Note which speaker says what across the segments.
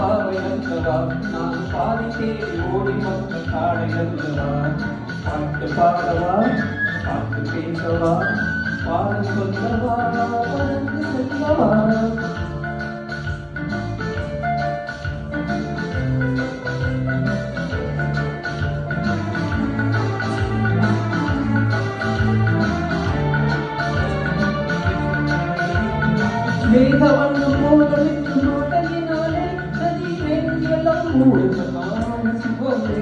Speaker 1: பாவை அல்லவா நான் பாதி தேடி ஓடி வந்த காடை அல்லவா பாட்டு பாடவா பாட்டு பேசவா பாட சொல்லவா பறந்து செல்லவா மேகவண்ணம் போலெழுத்து மாட்டலினாலே நதி மேகெல்லாம் மூடுவதான சிவமே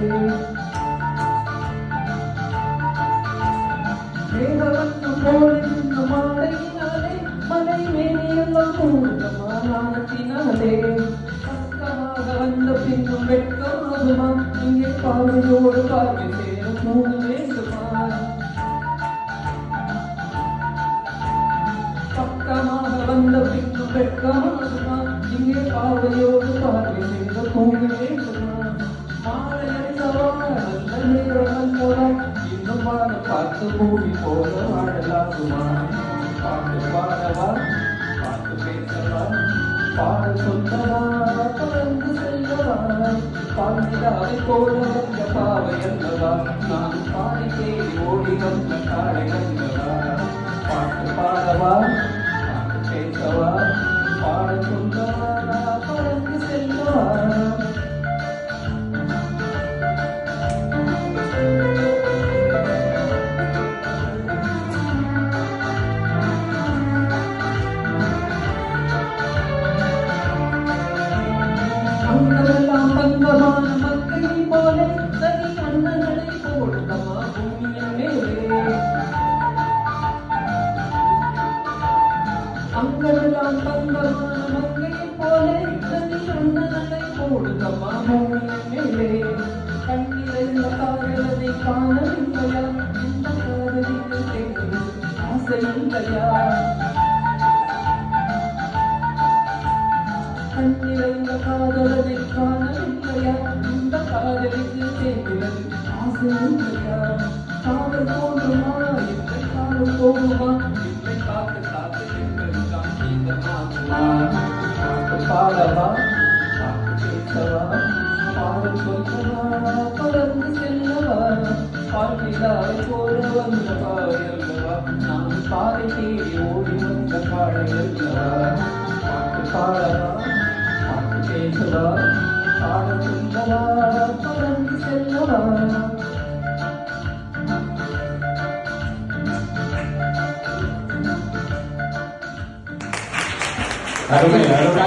Speaker 1: மேகவண்ணம் போலெழுத்து மாட்டலினாலே மலை மேகெல்லாம் மூடுவதானத்தினாலே பக்கமாக வந்த பின்னும் வெட்கமாகுமா இங்கே பார்வையோடு பார்வை சேர மூடு வேண்டுமா பக்கமாக வந்த பின்னும் வெட்கமாகுமா இங்கே பார்வையோடு பார்வை செய்த தூங்க வேண்டுமா மாலை அடித்தவா நல்ல நேரம் அல்லவா இன்னும் வாழ பார்த்து பூமி போல வாழலாகுமா பாட்டு பாடவா பாட்டு பேசவா பாட சொல்லவா பறந்து செல்லவா பாண்டிதாவை போல வந்த பாவை அல்லவா நான் பாடி தேடி ஓடி வந்த காடை அல்லவா பாட்டு பாடவா பாட்டு பேசவா பாட சொல்லவா பறந்து செல்லவா அங்கெல்லாம் தங்கமான மக்களை போல தனி அண்ணனை போடுதமா பூமியின் மேலே அங்கெல்லாம் தங்கமான மக்களை போல தனி அண்ணனை போடுதமா பூமியின் மேலே கண்ணில் காதலனை காணவில்லையா இந்த காதலிக்கு தேவை ஆசை இல்லையா கண்ணிறைந்த காதலனை காணவில்லையா இந்த காதலிக்கு தேவைகள் ஆசை இல்லையா காதல் போகுமா இல்லை காதல் போகுமா இல்லை காத்து காத்து என்பது காந்தமாகுமா பாட்டு பாடவா பாட்டு பேசவா பாட சொல்லவா பறந்து செல்லவா பாட்டிலாவை போல வந்த பாவை அல்லவா நான் பாதை தேடி ஓடி வந்த பாடை அல்லவா பாட்டு பாடவா பாட்டு பேசவா பாட சொல்லவா பறந்து செல்லவா
Speaker 2: அருமை அருமை.